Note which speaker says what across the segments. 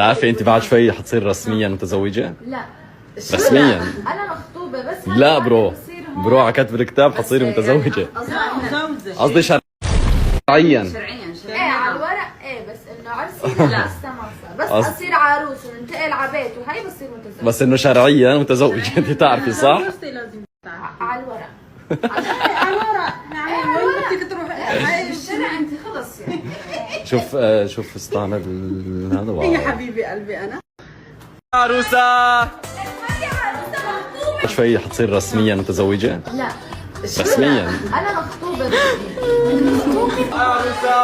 Speaker 1: عارفة انت بعد شوي حتصير رسميا متزوجة؟
Speaker 2: لا
Speaker 1: رسميا
Speaker 2: انا مخطوبه بس
Speaker 1: لا برو على كتب الكتاب حتصيري متزوجة. قصدي شرعيا.
Speaker 2: ايه على الورق ايه، بس انه عرسي لا لسه ما صار، بس اصير عروس وننتقل على بيت وهي بصير متزوجة.
Speaker 1: بس انه شرعيا متزوجة انت تعرفي صح؟
Speaker 2: على الورق
Speaker 3: على الورق يعني وين بدك تروح
Speaker 2: بالشرع انت خلص يعني.
Speaker 1: شوف فستان هذا واو
Speaker 3: يا حبيبي قلبي انا
Speaker 1: عروسة شوي حتصير رسميا متزوجة؟
Speaker 2: لا
Speaker 1: رسميا
Speaker 2: انا مخطوبه
Speaker 1: عروسة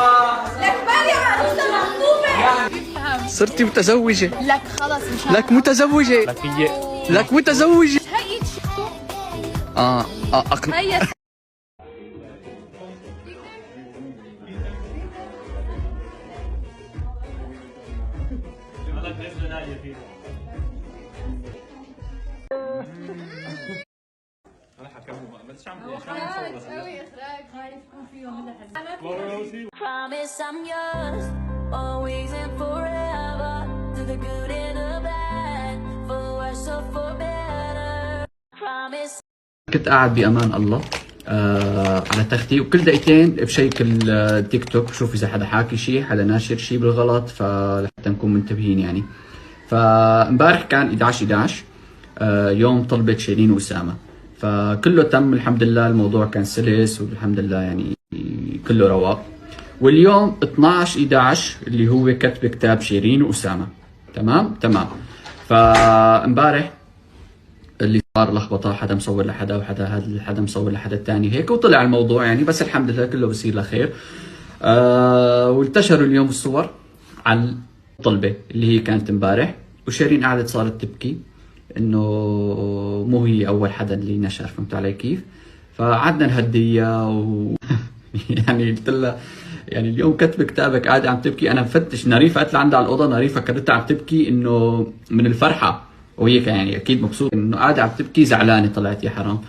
Speaker 2: لك بالي عروسه مخطوبه
Speaker 1: صرتي متزوجة.
Speaker 2: لك خلص مش
Speaker 1: لك متزوجة. لك متزوجة.
Speaker 2: هي
Speaker 1: أقنع.
Speaker 2: هي
Speaker 4: Promise I'm yours, always and forever. To the good and the bad, for worse or for better. Promise.
Speaker 5: كنت قاعد بأمان الله على تختي، وكل دقيقتين بشيك التيك توك بشوف إذا حدا حاكي شيء، حدا ناشر شيء بالغلط، فلحتى نكون منتبهين يعني. فامبارح كان 11/11 يوم طلبت شيرين وأسامة، فكله تم الحمد لله، الموضوع كان سلس والحمد لله يعني كله رواق. واليوم 12/11 اللي هو كتب كتاب شيرين وأسامة. تمام. فامبارح اللي صار لخبطه، حدا مصور لحدا وحدا حدا مصور لحدا الثاني هيك، وطلع الموضوع يعني، بس الحمد لله كله بصير لخير. وانتشروا اليوم الصور على الطلبه اللي هي كانت امبارح، وشيرين قعدت صارت تبكي انه مو هي اول حدا اللي نشر، فهمت علي كيف؟ فقعدنا نهديها يعني قلت لها يعني اليوم كتب كتابك قاعده عم تبكي. انا مفتش نريفه، قلت لها عندها على الاوضه، نريفه كانت عم تبكي انه من الفرحه، وهي يعني اكيد مبسوطه انه قاعده عم تبكي، زعلانه طلعت يا حرام.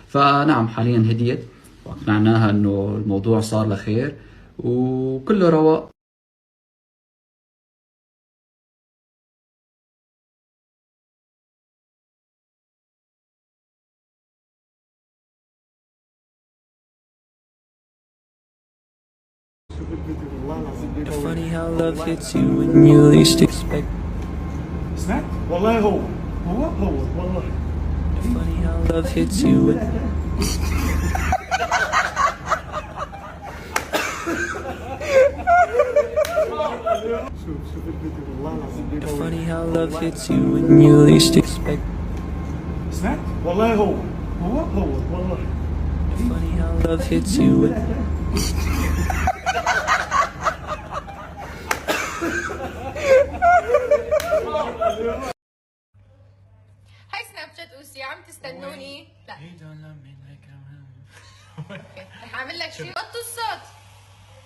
Speaker 5: فنعم حاليا هديت واقنعناها انه الموضوع صار لخير وكله رواق.
Speaker 6: Funny how love hits you when you least expect.
Speaker 7: سمعت؟ والله هو والله.
Speaker 6: Funny how love hits you when
Speaker 7: شوف الفيديو والله العظيم.
Speaker 6: Funny how love hits you when you least expect.
Speaker 7: سمعت؟ والله هو والله.
Speaker 6: Funny how love hits you when
Speaker 2: هاي سناب شات اوسي عم تستنوني؟ لا رح اعمل لك شيء. وطوا الصوت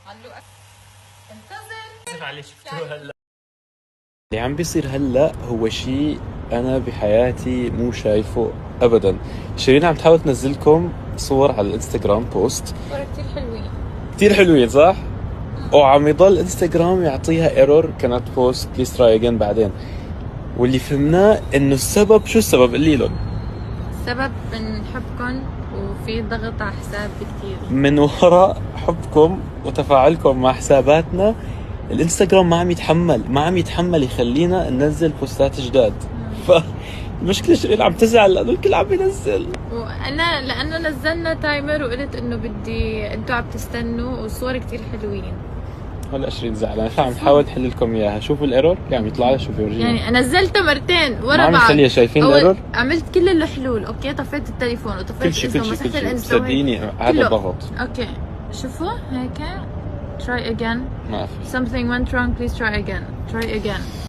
Speaker 2: علو انتظر.
Speaker 8: معلش شفتوه هلا. اللي عم بيصير هلا هو شيء انا بحياتي مو شايفه ابدا. شيرين عم تحاول تنزلكم صور على الانستغرام بوست،
Speaker 2: صور
Speaker 8: كثير حلوين صح؟ وعم يضل انستغرام يعطيها ايرور كانت بوست بليز تراي اجين بعدين. واللي فهمناه انه السبب، شو السبب؟ قولي لهم.
Speaker 9: السبب من حبكم وفي ضغط على حساب كثير.
Speaker 8: من وراء حبكم وتفاعلكم مع حساباتنا الانستغرام ما عم يتحمل يخلينا ننزل بوستات جداد. فالمشكلة شيرين عم تزعل لانه الكل عم ينزل،
Speaker 9: وانا لانه نزلنا تايمر وقلت انه بدي انتوا عم تستنوا والصور كثير حلوين.
Speaker 8: هلا شيرين زعلانة، فعم نحاول نحل لكم اياها. شوفوا الايرور اللي عم يطلع لها، شوفوا ورجينا.
Speaker 9: يعني نزلته مرتين ورا بعض،
Speaker 8: ما عم يخليها. شايفين الايرور؟
Speaker 9: عملت كل الحلول، اوكي طفيت التليفون وطفيت
Speaker 8: كل شيء صدقيني هذا ضغط.
Speaker 9: اوكي شوفوا هيك try again.
Speaker 8: ما في
Speaker 9: something went wrong please try again